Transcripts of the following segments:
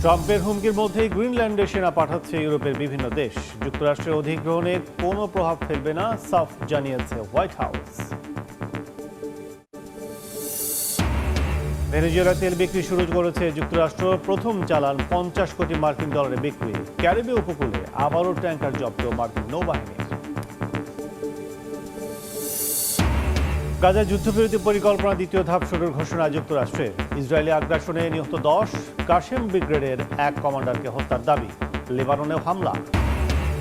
ট্রাম্পের হুমকির মধ্যেই গ্রিনল্যান্ডে সেনা পাঠাচ্ছে ইউরোপের বিভিন্ন দেশ। যুক্তরাষ্ট্রের অধিগ্রহণে কোনো প্রভাব ফেলবে না, সাফ জানিয়েছে হোয়াইট হাউস। ভেনেজুয়েলা তেল বিক্রি শুরু করেছে যুক্তরাষ্ট্র। প্রথম চালান 50 কোটি মার্কিন ডলারে বিক্রি। ক্যারিবীয় উপকূলে আবারও ট্যাঙ্কার জব্দ মার্কিন নৌবাহিনীর। গাজায় যুদ্ধবিরতি পরিকল্পনা দ্বিতীয় ধাপ শুরুর ঘোষণা যুক্তরাষ্ট্রের। ইসরায়েলি আগ্রাসনে নিহত 10, কাশেম ব্রিগেডের এক কমান্ডারকে হত্যার দাবি। লেবাননেও হামলা।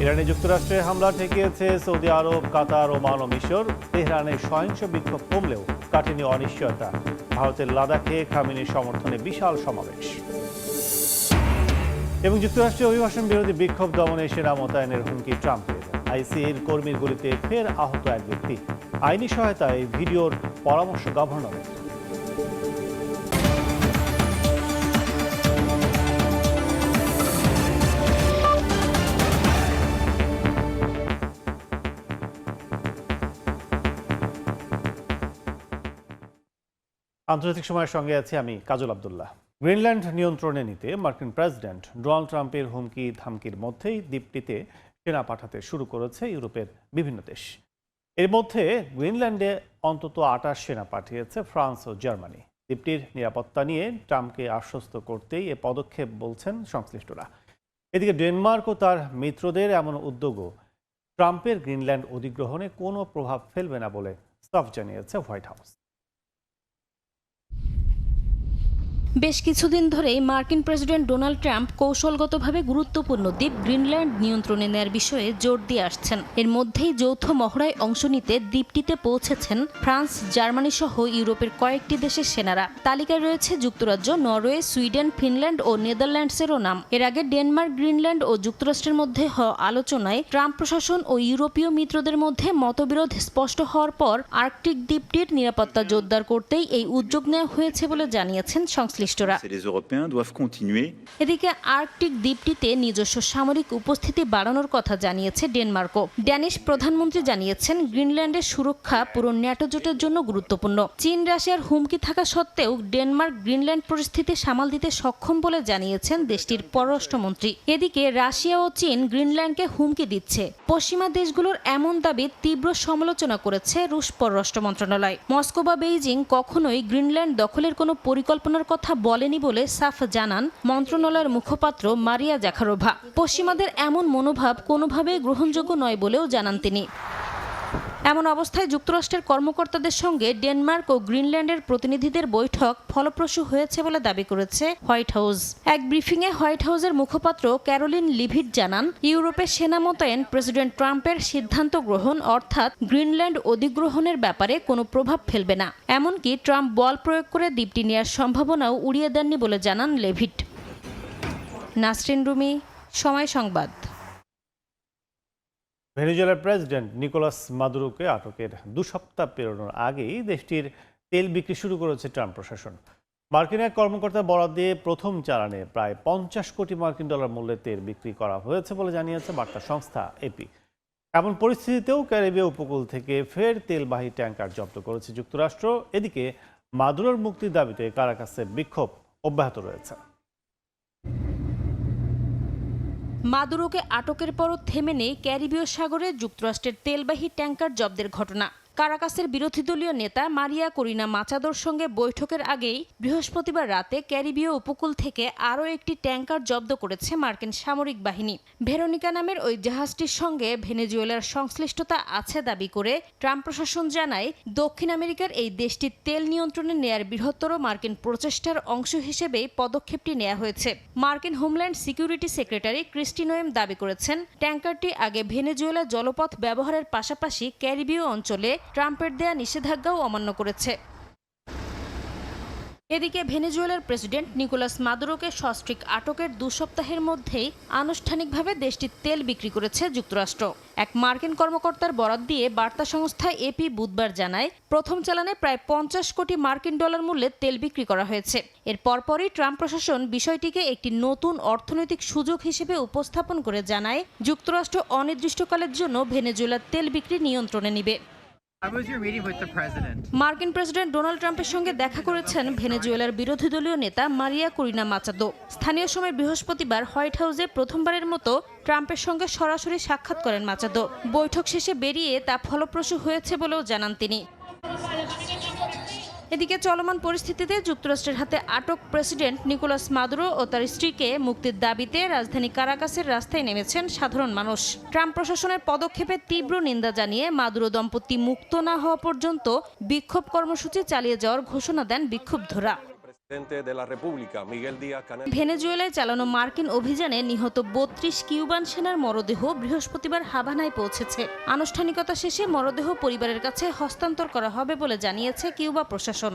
ইরানে যুক্তরাষ্ট্রের হামলা ঠেকিয়েছে সৌদি আরব, কাতার, ওমান ও মিশর। তেহরানের সহিংস বিক্ষোভ কমলেও কাটেনি অনিশ্চয়তা। ভারতের লাদাখে খামেনির সমর্থনে বিশাল সমাবেশ। এবং যুক্তরাষ্ট্রের অভিবাসন বিরোধী বিক্ষোভ দমনে সেনা মোতায়েনের হুমকি ট্রাম্পের। আইসিএর কর্মীর গুলিতে ফের আহত এক ব্যক্তি। আইনি সহায়তায় ভিডিওর পরামর্শ গভর্নরের। আন্তর্জাতিক সময়ের সঙ্গে আছি আমি কাজল আব্দুল্লাহ। গ্রিনল্যান্ড নিয়ন্ত্রণে নিতে মার্কিন প্রেসিডেন্ট ডোনাল্ড ট্রাম্পের হুমকি ধামকির মধ্যেই দ্বীপটিতে সেনা পাঠাতে শুরু করেছে ইউরোপের বিভিন্ন দেশ। এর মধ্যে গ্রিনল্যান্ডে অন্তত 28 সেনা পাঠিয়েছে ফ্রান্স ও জার্মানি। দ্বীপটির নিরাপত্তা নিয়ে ট্রাম্পকে আশ্বস্ত করতেই এ পদক্ষেপ বলছেন সংশ্লিষ্টরা। এদিকে ডেনমার্ক ও তার মিত্রদের এমন উদ্যোগও ট্রাম্পের গ্রিনল্যান্ড অধিগ্রহণে কোনো প্রভাব ফেলবে না বলে সাফ জানিয়েছে হোয়াইট হাউস। বেশ কিছুদিন ধরেই মার্কিন প্রেসিডেন্ট ডোনাল্ড ট্রাম্প কৌশলগতভাবে গুরুত্বপূর্ণ দ্বীপ গ্রিনল্যান্ড নিয়ন্ত্রণে নেয়ার বিষয়ে জোর দিয়ে আসছেন। এর মধ্যেই যৌথ মহড়ায় অংশ নিতে দ্বীপটিতে পৌঁছেছেন ফ্রান্স, জার্মানি সহ ইউরোপের কয়েকটি দেশের সেনারা। তালিকায় রয়েছে যুক্তরাজ্য, নরওয়ে, সুইডেন, ফিনল্যান্ড ও নেদারল্যান্ডসেরও নাম। এর আগে ডেনমার্ক, গ্রিনল্যান্ড ও যুক্তরাষ্ট্রের মধ্যে হওয়া আলোচনায় ট্রাম্প প্রশাসন ও ইউরোপীয় মিত্রদের মধ্যে মতবিরোধ স্পষ্ট হওয়ার পর আর্কটিক দ্বীপটির নিরাপত্তা জোরদার করতেই এই উদ্যোগ নেওয়া হয়েছে বলে জানিয়েছেন সংশ্লিষ্টরা। এদিকে আর্কটিক দ্বীপটিতে নিজস্ব সামরিক উপস্থিতি বাড়ানোর কথা জানিয়েছে ডেনমার্কও। ড্যানিশ প্রধানমন্ত্রী জানিয়েছেন গ্রিনল্যান্ডের সুরক্ষা পুরো ন্যাটো জোটের জন্য গুরুত্বপূর্ণ। চীন, রাশিয়ার হুমকি থাকা সত্ত্বেও ডেনমার্ক গ্রিনল্যান্ড পরিস্থিতি সামাল দিতে সক্ষম বলে জানিয়েছেন দেশটির পররাষ্ট্রমন্ত্রী। এদিকে রাশিয়া ও চীন গ্রিনল্যান্ডকে হুমকি দিচ্ছে। পশ্চিমা দেশগুলোর এমন দাবি তীব্র সমালোচনা করেছে রুশ পররাষ্ট্র মন্ত্রণালয়। মস্কো বা বেইজিং কখনোই গ্রিনল্যান্ড দখলের কোনো পরিকল্পনার কথা বলেনি বলে সাফ জানান মন্ত্রণালয়ের মুখপাত্র মারিয়া জাখারোভা। পশ্চিমাদের এমন মনোভাব কোনোভাবেই গ্রহণযোগ্য নয় বলেও জানান তিনি। এমন অবস্থায় যুক্তরাষ্ট্রের কর্মকর্তাদের সঙ্গে ডেনমার্ক ও গ্রিনল্যান্ডের প্রতিনিধিদের বৈঠক ফলপ্রসূ হয়েছে বলে দাবি করেছে হোয়াইট হাউস। এক ব্রিফিংয়ে হোয়াইট হাউসের মুখপাত্র ক্যারোলিন লিভিট জানান, ইউরোপের সেনা মোতায়েন প্রেসিডেন্ট ট্রাম্পের সিদ্ধান্ত গ্রহণ অর্থাৎ গ্রিনল্যান্ড অধিগ্রহণের ব্যাপারে কোনো প্রভাব ফেলবে না। এমনকি ট্রাম্প বল প্রয়োগ করে দ্বীপটি নেওয়ার সম্ভাবনাও উড়িয়ে দেননি বলে জানান লেভিট। নাসরিন রুমি, সময় সংবাদ। ভেনেজুয়েলার প্রেসিডেন্ট নিকোলাস মাদুরোকে আটকের 2 সপ্তাহ পেরোনোর আগেই দেশটির তেল বিক্রি শুরু করেছে ট্রাম্প প্রশাসন। মার্কিন এক কর্মকর্তা বরাদ দিয়ে প্রথম চালানে প্রায় 50 কোটি মার্কিন ডলার মূল্যের তেল বিক্রি করা হয়েছে বলে জানিয়েছে বার্তা সংস্থা এপি। এমন পরিস্থিতিতেও ক্যারিবীয় উপকূল থেকে ফের তেলবাহী ট্যাঙ্কার জব্দ করেছে যুক্তরাষ্ট্র। এদিকে মাদুরোর মুক্তির দাবিতে কারাকাসে বিক্ষোভ অব্যাহত রয়েছে। মাদুরোকে আটকের পরও থেমে নেই ক্যারিবীয় সাগরে যুক্তরাষ্ট্রের তেলবাহী ট্যাঙ্কার জব্দের ঘটনা। কারাকাসের বিরোধী দলীয় নেতা মারিয়া করিনা মাচাদোর সঙ্গে বৈঠকের আগেই বৃহস্পতিবার রাতে ক্যারিবীয় উপকূল থেকে আরও একটি ট্যাঙ্কার জব্দ করেছে মার্কিন সামরিক বাহিনী। ভেরোনিকা নামের ওই জাহাজটির সঙ্গে ভেনেজুয়েলার সংশ্লিষ্টতা আছে দাবি করে ট্রাম্প প্রশাসন জানায়, দক্ষিণ আমেরিকার এই দেশটির তেল নিয়ন্ত্রণে নেয়ার বৃহত্তর মার্কিন প্রচেষ্টার অংশ হিসেবে পদক্ষেপটি নেওয়া হয়েছে। মার্কিন homeland security secretary Kristi Noem দাবি করেছেন, ট্যাঙ্কারটি আগে ভেনেজুয়েলা জলপথ ব্যবহারের পাশাপাশি ক্যারিবীয় অঞ্চলে ট্রাম্পের দেয়া নিষেধাজ্ঞাও অমান্য করেছে। এদিকে ভেনেজুয়েলার প্রেসিডেন্ট নিকোলাস মাদুরোকে সস্ত্রীক আটকের 2 সপ্তাহের মধ্যেই আনুষ্ঠানিকভাবে দেশটির তেল বিক্রি করেছে যুক্তরাষ্ট্র। এক মার্কিন কর্মকর্তার বরাত দিয়ে বার্তা সংস্থা এপি বুধবার জানায়, প্রথম চালানে প্রায় 50 কোটি মার্কিন ডলার মূল্যের তেল বিক্রি করা হয়েছে। এর পরপরই ট্রাম্প প্রশাসন বিষয়টিকে একটি নতুন অর্থনৈতিক সুযোগ হিসেবে উপস্থাপন করে জানায়, যুক্তরাষ্ট্র অনির্দিষ্টকালের জন্য ভেনেজুয়েলার তেল বিক্রি নিয়ন্ত্রণে নেবে। How was your meeting with the president? মার্কিন প্রেসিডেন্ট ডোনাল্ড ট্রাম্পের সঙ্গে দেখা করেছেন ভেনেজুয়েলার বিরোধী দলীয় নেতা মারিয়া করিনা মাচাদো। স্থানীয় সময় বৃহস্পতিবার হোয়াইট হাউসে প্রথমবারের মতো ট্রাম্পের সঙ্গে সরাসরি সাক্ষাৎ করেন মাচাদো। বৈঠক শেষে বেরিয়ে তা ফলপ্রসূ হয়েছে বলেও জানান তিনি। এদিকে চলমান পরিস্থিতিতে যুক্তরাষ্ট্রের হাতে আটক প্রেসিডেন্ট নিকোলাস মাদুরো ও তার স্ত্রীকে মুক্তির দাবিতে রাজধানী কারাকাসের রাস্তায় নেমেছেন সাধারণ মানুষ। ট্রাম্প প্রশাসনের পদক্ষেপে তীব্র নিন্দা জানিয়ে মাদুরো দম্পতি মুক্ত না হওয়া পর্যন্ত বিক্ষোভ কর্মসূচি চালিয়ে যাওয়ার ঘোষণা দেন বিক্ষুব্ধরা। ভেনেজুয়েলায় চালানো মার্কিন অভিযানে নিহত ৩২ কিউবান সেনার মরদেহ বৃহস্পতিবার হাভানায় পৌঁছেছে। আনুষ্ঠানিকতা শেষে মরদেহ পরিবারের কাছে হস্তান্তর করা হবে বলে জানিয়েছে কিউবা প্রশাসন।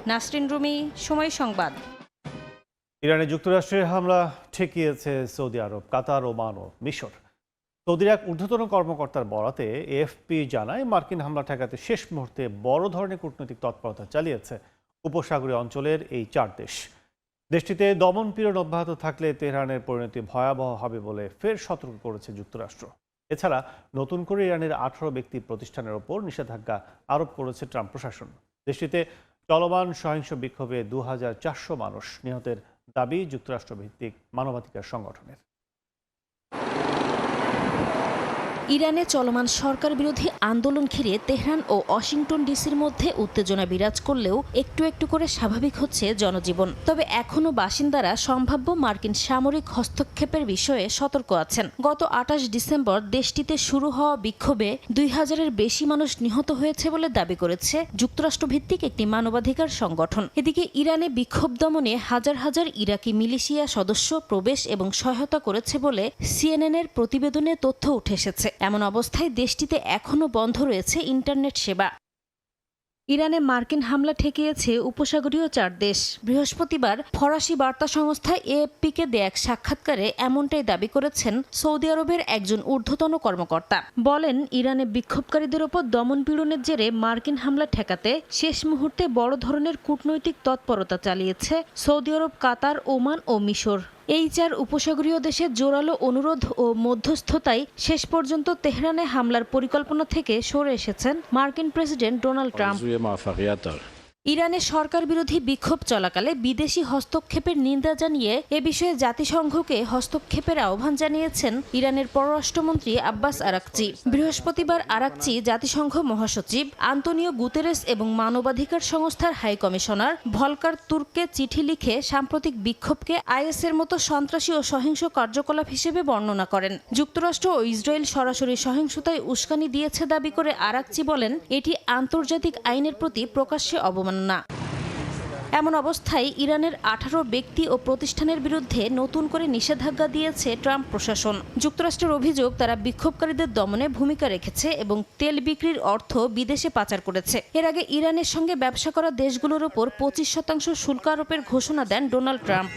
নাসরিন রুমি, সময় সংবাদ। ইরানে যুক্তরাষ্ট্রের হামলা ঠেকিয়েছে সৌদি আরব, কাতার, ওমান ও মিশর। সৌদির এক ঊর্ধ্বতন কর্মকর্তার বরাতে এএফপি জানায়, মার্কিন হামলা ঠেকাতে শেষ মুহূর্তে বড় ধরনের কূটনৈতিক তৎপরতা চালিয়েছে উপসাগরীয় অঞ্চলের এই 4 দেশ। দেশটিতে দমনপীড়ন অব্যাহত থাকলে তেহরানের পরিণতি ভয়াবহ হবে বলে ফের সতর্ক করেছে যুক্তরাষ্ট্র। এছাড়া নতুন করে ইরানের 18 ব্যক্তি প্রতিষ্ঠানের ওপর নিষেধাজ্ঞা আরোপ করেছে ট্রাম্প প্রশাসন। দেশটিতে চলমান সহিংস বিক্ষোভে 2400 মানুষ নিহতের দাবি যুক্তরাষ্ট্রভিত্তিক মানবাধিকার সংগঠনের। ইরানে চলমান সরকার বিরোধী আন্দোলন ঘিরে তেহরান ও ওয়াশিংটন ডিসির মধ্যে উত্তেজনা বিরাজ করলেও একটু একটু করে স্বাভাবিক হচ্ছে জনজীবন। তবে এখনও বাসিন্দারা সম্ভাব্য মার্কিন সামরিক হস্তক্ষেপের বিষয়ে সতর্ক আছেন। গত 28 ডিসেম্বর দেশটিতে শুরু হওয়া বিক্ষোভে 2000-এর বেশি মানুষ নিহত হয়েছে বলে দাবি করেছে যুক্তরাষ্ট্রভিত্তিক একটি মানবাধিকার সংগঠন। এদিকে ইরানে বিক্ষোভ দমনে হাজার হাজার ইরাকি মিলিশিয়া সদস্য প্রবেশ এবং সহায়তা করেছে বলে সিএনএনের প্রতিবেদনে তথ্য উঠে এসেছে। এমন অবস্থায় দেশটিতে এখনও বন্ধ রয়েছে ইন্টারনেট সেবা। ইরানে মার্কিন হামলা ঠেকিয়েছে উপসাগরীয় 4 দেশ। বৃহস্পতিবার ফরাসি বার্তা সংস্থা এএফপিকে দেয়া এক সাক্ষাৎকারে এমনটাই দাবি করেছেন সৌদি আরবের একজন ঊর্ধ্বতন কর্মকর্তা। বলেন, ইরানে বিক্ষোভকারীদের ওপর দমনপীড়নের জেরে মার্কিন হামলা ঠেকাতে শেষ মুহূর্তে বড় ধরনের কূটনৈতিক তৎপরতা চালিয়েছে সৌদি আরব, কাতার, ওমান ও মিশর। এই 4 উপসাগরীয় দেশের জোরালো অনুরোধ ও মধ্যস্থতায় শেষ পর্যন্ত তেহরানে হামলার পরিকল্পনা থেকে সরে এসেছেন মার্কিন প্রেসিডেন্ট ডোনাল্ড ট্রাম্প। ইরানে সরকার বিরোধী বিক্ষোভ চলাকালে বিদেশি হস্তক্ষেপের নিন্দা জানিয়ে এ বিষয়ে জাতিসংঘকে হস্তক্ষেপের আহ্বান জানিয়েছেন ইরানের পররাষ্ট্রমন্ত্রী আব্বাস আরাকচি। বৃহস্পতিবার আরাকচি জাতিসংঘ মহাসচিব আন্তোনিও গুতেরেস এবং মানবাধিকার সংস্থার হাই কমিশনার ভলকার তুর্ককে চিঠি লিখে সাম্প্রতিক বিক্ষোভকে আইএসের মতো সন্ত্রাসী ও সহিংস কার্যকলাপ হিসেবে বর্ণনা করেন। যুক্তরাষ্ট্র ও ইসরায়েল সরাসরি সহিংসতায় উস্কানি দিয়েছে দাবি করে আরাকচি বলেন, এটি আন্তর্জাতিক আইনের প্রতি প্রকাশ্যে অবমাননা। এমন অবস্থায় ইরানের 18 ব্যক্তি ও প্রতিষ্ঠানের বিরুদ্ধে নতুন করে নিষেধাজ্ঞা দিয়েছে ট্রাম্প প্রশাসন। যুক্তরাষ্ট্রের অভিযোগ, তারা বিক্ষোভকারীদের দমনে ভূমিকা রেখেছে এবং তেল বিক্রির অর্থ বিদেশে পাচার করেছে। এর আগে ইরানের সঙ্গে ব্যবসা করা দেশগুলোর ওপর 25% শুল্ক আরোপের ঘোষণা দেন ডোনাল্ড ট্রাম্প।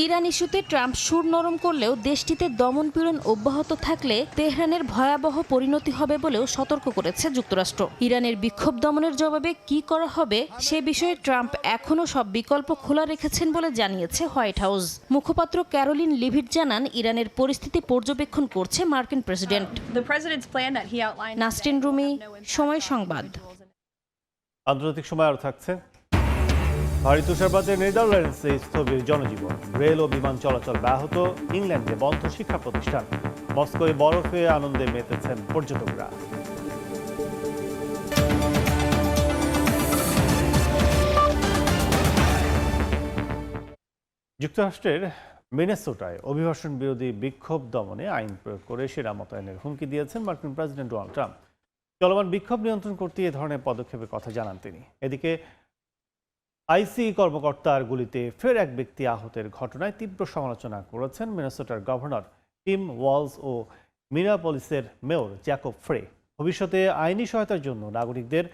ইরান ইস্যুতে ট্রাম্প সুর নরম করলেও দেশটিতে দমনপীড়ন অব্যাহত থাকলে তেহরানের ভয়াবহ পরিণতি হবে বলেও সতর্ক করেছে যুক্তরাষ্ট্র। ইরানের বিক্ষোভ দমনের জবাবে কি করা হবে সে বিষয়ে ট্রাম্প এখনও সব বিকল্প খোলা রেখেছেন বলে জানিয়েছে হোয়াইট হাউস। মুখপাত্র ক্যারোলিন লিভিট জানান, ইরানের পরিস্থিতি পর্যবেক্ষণ করছে মার্কিন প্রেসিডেন্ট। নাসরিন রুমি, সময় সংবাদ। আন্তর্জাতিক সময় আরও থাকছে। ভারী তুষারপাতে নেদারল্যান্ডসে স্থবির জনজীবন, রেল ও বিমান চলাচল ব্যাহত। ইংল্যান্ডে বন্ধ শিক্ষা প্রতিষ্ঠান। মস্কোয় বরফে আনন্দে মেতেছেন পর্যটকরা। যুক্তরাষ্ট্রের মিনেসোটায় অভিবাসন বিরোধী বিক্ষোভ দমনে আইন প্রয়োগ করে সেনা মোতায়েনের হুমকি দিয়েছেন মার্কিন প্রেসিডেন্ট ডোনাল্ড ট্রাম্প। চলমান বিক্ষোভ নিয়ন্ত্রণ করতে এ ধরনের পদক্ষেপের কথা জানান তিনি। এদিকে আইসি কর্মকর্তার গুলিতে ফের এক ব্যক্তি আহতের ঘটনায় তীব্র সমালোচনা করেছেন মিনেসোটার গভর্নর টিম ওয়ালস ও মিনিয়াপলিসের মেয়র জ্যাকব ফ্রে। ভবিষ্যতে আইনি সহায়তার জন্য নাগরিকদের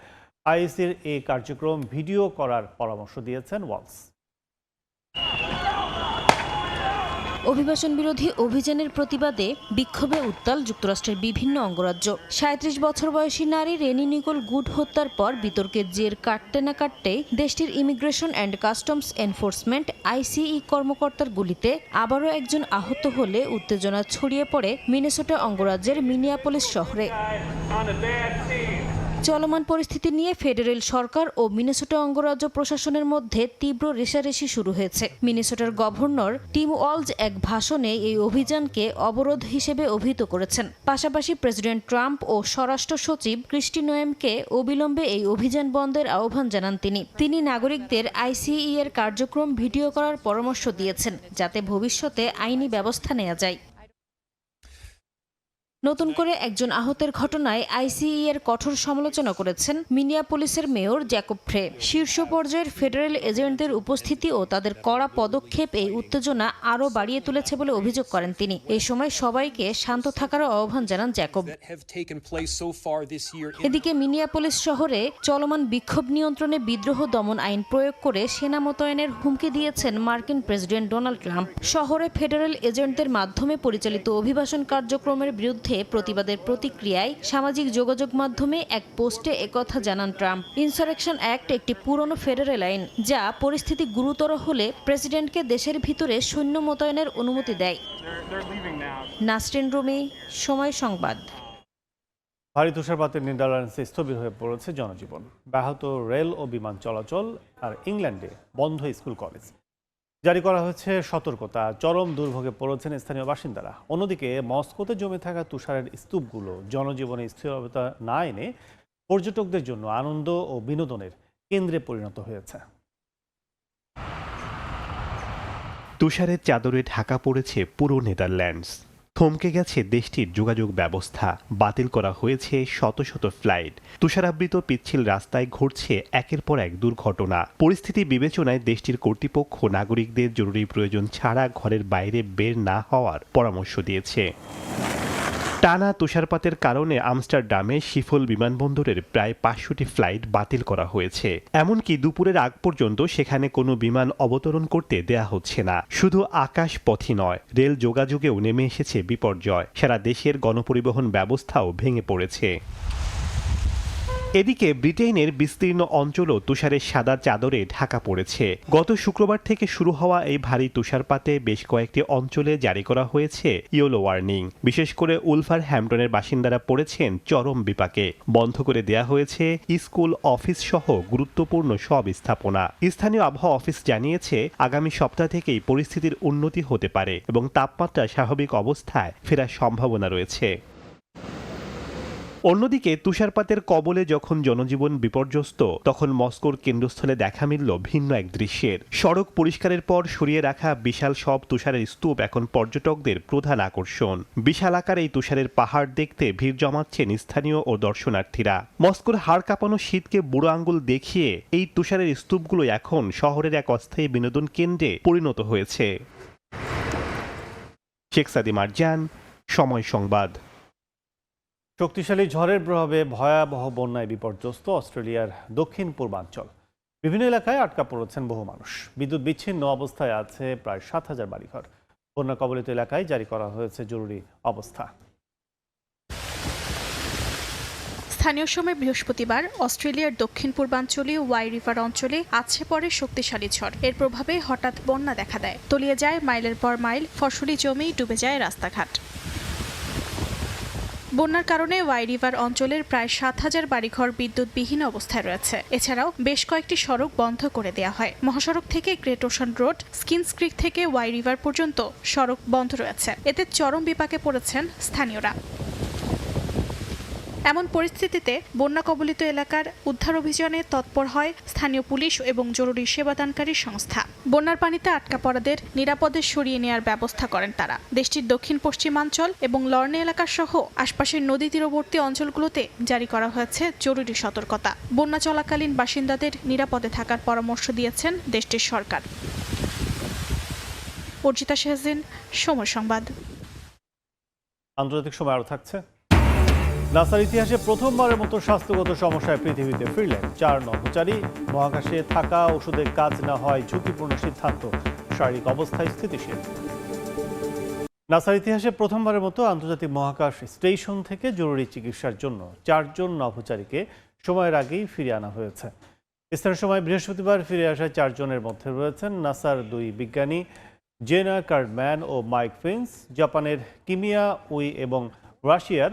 আইসির এই কার্যক্রম ভিডিও করার পরামর্শ দিয়েছেন ওয়ালস। অভিবাসন বিরোধী অভিযানের প্রতিবাদে বিক্ষোভে উত্তাল যুক্তরাষ্ট্রের বিভিন্ন অঙ্গরাজ্য। ৩৭ বছর বয়সী নারী রেনি নিকোল গুড হত্যার পর বিতর্কের জের কাটতে না কাটতেই দেশটির ইমিগ্রেশন অ্যান্ড কাস্টমস এনফোর্সমেন্ট আইসিই কর্মকর্তার গুলিতে আবারও একজন আহত হলে উত্তেজনা ছড়িয়ে পড়ে মিনেসোটা অঙ্গরাজ্যের মিনিয়াপোলিস শহরে। চলমান পরিস্থিতি নিয়ে ফেডারেল সরকার ও মিনেসোটা অঙ্গরাজ্য প্রশাসনের মধ্যে তীব্র রেষারেষি শুরু হয়েছে। মিনেসোটার গভর্নর টিম ওয়ালজ এক ভাষণে এই অভিযানকে অবরোধ হিসেবে অভিহিত করেছেন। পাশাপাশি প্রেসিডেন্ট ট্রাম্প ও স্বরাষ্ট্র সচিব ক্রিস্টি নোয়েমকে অবিলম্বে এই অভিযান বন্ধের আহ্বান জানান তিনি নাগরিকদের আইসিই এর কার্যক্রম ভিডিও করার পরামর্শ দিয়েছেন, যাতে ভবিষ্যতে আইনি ব্যবস্থা নেওয়া যায়। নতুন করে একজন আহতের ঘটনায় আইসিই এর কঠোর সমালোচনা করেছেন মিনিয়াপোলিসের মেয়র জ্যাকব ফ্রে। শীর্ষ পর্যায়ের ফেডারেল এজেন্টদের উপস্থিতি ও তাদের কড়া পদক্ষেপ এই উত্তেজনা আরও বাড়িয়ে তুলেছে বলে অভিযোগ করেন তিনি। এই সময় সবাইকে শান্ত থাকার আহ্বান জানান জ্যাকব। এদিকে মিনিয়াপোলিস শহরে চলমান বিক্ষোভ নিয়ন্ত্রণে বিদ্রোহ দমন আইন প্রয়োগ করে সেনা মোতায়েনের হুমকি দিয়েছেন মার্কিন প্রেসিডেন্ট ডোনাল্ড ট্রাম্প। শহরে ফেডারেল এজেন্টদের মাধ্যমে পরিচালিত অভিবাসন কার্যক্রমের বিরুদ্ধে প্রতিবাদের প্রতিক্রিয়ায় সামাজিক যোগাযোগ মাধ্যমে এক পোস্টে একথা জানান ট্রাম্প। ইনসারেকশন অ্যাক্ট একটি পুরনো ফেডারেল আইন, যা পরিস্থিতি গুরুতর হলে প্রেসিডেন্টকে দেশের ভিতরে সৈন্য মোতায়েনের অনুমতি দেয়। নাসরিন রুমি, সময় সংবাদ। ভারী তুষারপাতে নেদারল্যান্ডসে স্থবির হয়ে পড়েছে জনজীবন, ব্যাহত রেল ও বিমান চলাচল, আর ইংল্যান্ডে বন্ধ স্কুল কলেজ। জারি করা হয়েছে সতর্কতা। চরম দুর্ভোগে পড়েছেন স্থানীয় বাসিন্দারা। অন্যদিকে মস্কোতে জমে থাকা তুষারের স্তূপগুলো জনজীবনে স্থিরতা না এনে পর্যটকদের জন্য আনন্দ ও বিনোদনের কেন্দ্রে পরিণত হয়েছে। তুষারের চাদরে ঢাকা পড়েছে পুরো নেদারল্যান্ডস। থমকে গেছে দেশটির যোগাযোগ ব্যবস্থা, বাতিল করা হয়েছে শত শত ফ্লাইট। তুষারাবৃত পিচ্ছিল রাস্তায় ঘটছে একের পর এক দুর্ঘটনা। পরিস্থিতি বিবেচনায় দেশটির কর্তৃপক্ষ নাগরিকদের জরুরি প্রয়োজন ছাড়া ঘরের বাইরে বের না হওয়ার পরামর্শ দিয়েছে। টানা তুষারপাতের কারণে আমস্টারডামে শিফল বিমানবন্দরের প্রায় ৫০০টি ফ্লাইট বাতিল করা হয়েছে। এমনকি দুপুরের আগ পর্যন্ত সেখানে কোনো বিমান অবতরণ করতে দেয়া হচ্ছে না। শুধু আকাশ পথই নয়, রেল যোগাযোগেও নেমে এসেছে বিপর্যয়। সারা দেশের গণপরিবহন ব্যবস্থাও ভেঙে পড়েছে। এদিকে ব্রিটেনের বিস্তীর্ণ অঞ্চলও তুষারের সাদা চাদরে ঢাকা পড়েছে। গত শুক্রবার থেকে শুরু হওয়া এই ভারী তুষারপাতে বেশ কয়েকটি অঞ্চলে জারি করা হয়েছে ইয়েলো ওয়ার্নিং। বিশেষ করে উলভারহ্যাম্পটনের বাসিন্দারা পড়েছেন চরম বিপাকে। বন্ধ করে দেয়া হয়েছে স্কুল, অফিস সহ গুরুত্বপূর্ণ সব স্থাপনা। স্থানীয় আবহাওয়া অফিস জানিয়েছে আগামী সপ্তাহ থেকেই পরিস্থিতির উন্নতি হতে পারে এবং তাপমাত্রা স্বাভাবিক অবস্থায় ফেরার সম্ভাবনা রয়েছে। অন্যদিকে তুষারপাতের কবলে যখন জনজীবন বিপর্যস্ত, তখন মস্কোর কেন্দ্রস্থলে দেখা মিলল ভিন্ন এক দৃশ্যের। সড়ক পরিষ্কারের পর সরিয়ে রাখা বিশাল সব তুষারের স্তূপ এখন পর্যটকদের প্রধান আকর্ষণ। বিশাল আকার এই তুষারের পাহাড় দেখতে ভিড় জমাচ্ছেন স্থানীয় ও দর্শনার্থীরা। মস্কোর হাড় কাঁপানো শীতকে বুড়ো আঙ্গুল দেখিয়ে এই তুষারের স্তূপগুলো এখন শহরের এক অস্থায়ী বিনোদন কেন্দ্রে পরিণত হয়েছে। শেখ সাদি মারজান, সময় সংবাদ। শক্তিশালী ঝড়ের প্রভাবে ভয়াবহ বন্যায় বিপর্যস্ত অস্ট্রেলিয়ার দক্ষিণ পূর্বাঞ্চল। বিভিন্ন এলাকায় আটকা পড়েছেন বহু মানুষ। বিদ্যুৎ বিচ্ছিন্ন অবস্থায় আছে প্রায় ৭,০০০ বাড়িঘর। বন্যা কবলিত এলাকায় জারি করা হয়েছে জরুরি অবস্থা। স্থানীয় সময় বৃহস্পতিবার অস্ট্রেলিয়ার দক্ষিণ পূর্বাঞ্চলীয় ওয়াই রিভার অঞ্চলে আছে পড়ে শক্তিশালী ঝড়। এর প্রভাবে হঠাৎ বন্যা দেখা দেয়। তলিয়ে যায় মাইলের পর মাইল ফসলি জমি, ডুবে যায় রাস্তাঘাট। বন্যার কারণে ওয়াই রিভার অঞ্চলের প্রায় ৭,০০০ বাড়িঘর বিদ্যুৎবিহীন অবস্থায় রয়েছে। এছাড়াও বেশ কয়েকটি সড়ক বন্ধ করে দেওয়া হয়। মহাসড়ক থেকে গ্রেট ওশান রোড, স্কিন্স ক্রিক থেকে ওয়াই রিভার পর্যন্ত সড়ক বন্ধ রয়েছে। এতে চরম বিপাকে পড়েছেন স্থানীয়রা। এমন পরিস্থিতিতে বন্যা কবলিত এলাকার উদ্ধার অভিযানে তৎপর হয় স্থানীয় পুলিশ এবং জরুরি সেবাদানকারী সংস্থা। বন্যার পানিতে আটকা পড়াদের নিরাপদে সরিয়ে নেওয়ার ব্যবস্থা করেন তারা। দেশটির দক্ষিণ পশ্চিমাঞ্চল এবং লর্নে এলাকা সহ আশপাশের নদী তীরবর্তী অঞ্চলগুলোতে জারি করা হয়েছে জরুরি সতর্কতা। বন্যা চলাকালীন বাসিন্দাদের নিরাপদে থাকার পরামর্শ দিয়েছেন দেশটির সরকার। অর্জিতা শেহজিন, সময় সংবাদ। আন্তর্জাতিক সময় আরও থাকছে। নাসার ইতিহাসে প্রথমবারের মতো স্বাস্থ্যগত সমস্যায় পৃথিবীতে ফিরলেন ৪ নভোচারী। মহাকাশে থাকা ওষুধের কাজ না হয় ঝুঁকিপূর্ণ সিদ্ধান্ত, শারীরিক অবস্থায় স্থিতিশীল। নাসার ইতিহাসে প্রথমবারের মতো আন্তর্জাতিক মহাকাশ স্টেশন থেকে জরুরি চিকিৎসার জন্য 4 জন নভোচারীকে সময়ের আগেই ফিরে আনা হয়েছে। স্থানীয় সময় বৃহস্পতিবার ফিরে আসা 4 জনের মধ্যে রয়েছেন নাসার 2 বিজ্ঞানী জেনা কার্ডম্যান ও মাইক ফিন্স, জাপানের কিমিয়া উই এবং রাশিয়ার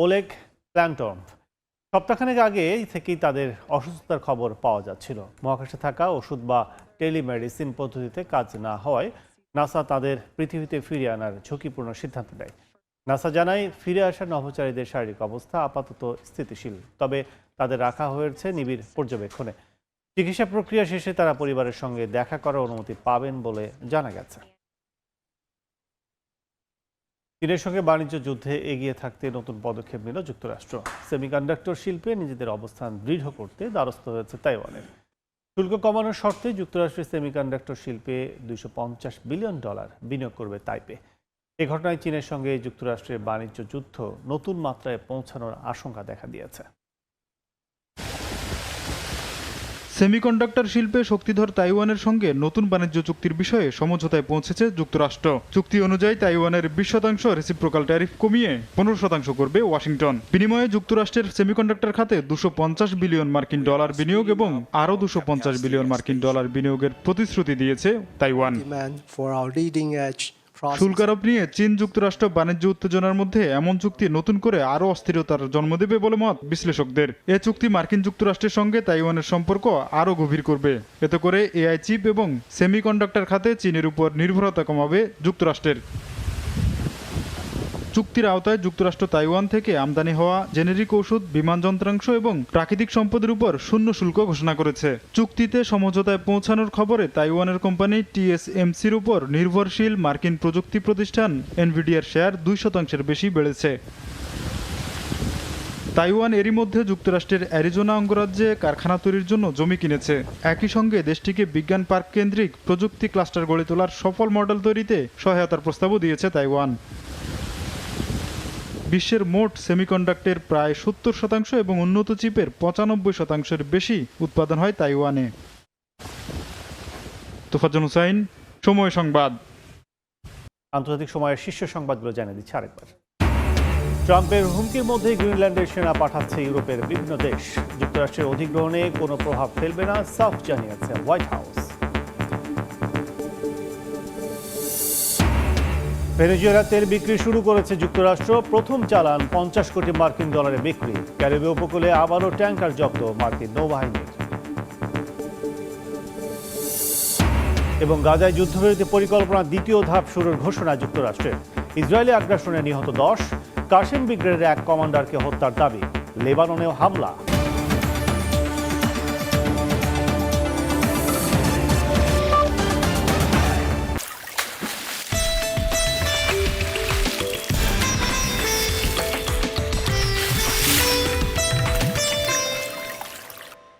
ওলেগ প্ল্যান্টন। সপ্তাহখানেক আগে থেকেই তাদের অসুস্থতার খবর পাওয়া যাচ্ছিল। মহাকাশে থাকা ওষুধ বা টেলিমেডিসিন পদ্ধতিতে কাজ না হওয়ায় নাসা তাদের পৃথিবীতে ফিরিয়ে আনার ঝুঁকিপূর্ণ সিদ্ধান্ত নেয়। নাসা জানায় ফিরে আসা নভোচারীদের শারীরিক অবস্থা আপাতত স্থিতিশীল, তবে তাদের রাখা হয়েছে নিবিড় পর্যবেক্ষণে। চিকিৎসা প্রক্রিয়া শেষে তারা পরিবারের সঙ্গে দেখা করার অনুমতি পাবেন বলে জানা গেছে। চীনের সঙ্গে বাণিজ্য যুদ্ধে এগিয়ে থাকতে নতুন পদক্ষেপ নিল যুক্তরাষ্ট্র। সেমিকন্ডাক্টর শিল্পে নিজেদের অবস্থান দৃঢ় করতে দ্বারস্থ হয়েছে তাইওয়ানের। শুল্ক কমানোর শর্তে যুক্তরাষ্ট্রের সেমিকন্ডাক্টর শিল্পে $250 বিলিয়ন বিনিয়োগ করবে তাইপে। এ ঘটনায় চীনের সঙ্গে যুক্তরাষ্ট্রের বাণিজ্য যুদ্ধ নতুন মাত্রায় পৌঁছানোর আশঙ্কা দেখা দিয়েছে। সেমিকন্ডাক্টর শিল্পে শক্তিধর তাইওয়ানের সঙ্গে নতুন বাণিজ্য চুক্তির বিষয়ে সমঝোতায় পৌঁছেছে যুক্তরাষ্ট্র। চুক্তি অনুযায়ী তাইওয়ানের 20% রেসিপ্রোকাল ট্যারিফ কমিয়ে 15% করবে ওয়াশিংটন। বিনিময়ে যুক্তরাষ্ট্রের সেমিকন্ডাক্টর খাতে $250 বিলিয়ন বিনিয়োগ এবং আরও $250 বিলিয়ন বিনিয়োগের প্রতিশ্রুতি দিয়েছে তাইওয়ান। শুল্ক আরোপ নিয়ে চীন যুক্তরাষ্ট্র বাণিজ্য উত্তেজনার মধ্যে এমন চুক্তি নতুন করে আরও অস্থিরতার জন্ম দেবে বলে মত বিশ্লেষকদের। এ চুক্তি মার্কিন যুক্তরাষ্ট্রের সঙ্গে তাইওয়ানের সম্পর্ক আরও গভীর করবে। এতে করে এআই চিপ এবং সেমিকন্ডাক্টর খাতে চীনের উপর নির্ভরতা কমাবে যুক্তরাষ্ট্রের। চুক্তির আওতায় যুক্তরাষ্ট্র তাইওয়ান থেকে আমদানি হওয়া জেনেরিক ওষুধ, বিমান যন্ত্রাংশ এবং প্রাকৃতিক সম্পদের উপর শূন্য শুল্ক ঘোষণা করেছে। চুক্তিতে সমঝোতায় পৌঁছানোর খবরে তাইওয়ানের কোম্পানি TSMCর উপর নির্ভরশীল মার্কিন প্রযুক্তি প্রতিষ্ঠান এনভিডিয়ার শেয়ার 2% বেশি বেড়েছে। তাইওয়ান এরই মধ্যে যুক্তরাষ্ট্রের অ্যারিজোনা অঙ্গরাজ্যে কারখানা তৈরির জন্য জমি কিনেছে। একই সঙ্গে দেশটিকে বিজ্ঞান পার্ক কেন্দ্রিক প্রযুক্তি ক্লাস্টার গড়ে তোলার সফল মডেল তৈরিতে সহায়তার প্রস্তাবও দিয়েছে তাইওয়ান। বিশ্বের মোট সেমিকন্ডাক্টরের প্রায় 70% এবং উন্নত চিপের 95%-এর বেশি উৎপাদন হয় তাইওয়ানে। তোফাজ্জল হুসাইন, সময় সংবাদ। আন্তর্জাতিক সময়ের শীর্ষ সংবাদগুলো জানিয়ে দিচ্ছে আরেকবার। ট্রাম্পের হুমকির মধ্যে গ্রিনল্যান্ডের সেনা পাঠাচ্ছে ইউরোপের বিভিন্ন দেশ। যুক্তরাষ্ট্রের অধিগ্রহণে কোনো প্রভাব ফেলবে না, সাফ জানিয়েছে হোয়াইট হাউস। ভেনেজুয়েলা তেল বিক্রি শুরু করেছে যুক্তরাষ্ট্র। প্রথম চালান $50 কোটি বিক্রি। ক্যারিবীয় উপকূলে আবারও ট্যাঙ্কার জব্দ মার্কিন নৌবাহিনীর। এবং গাজায় যুদ্ধবিরতি পরিকল্পনা দ্বিতীয় ধাপ শুরুর ঘোষণা যুক্তরাষ্ট্রের। ইসরায়েলি আগ্রাসনে নিহত 10, কাসেম ব্রিগেডের এক কমান্ডারকে হত্যার দাবি। লেবাননেও হামলা।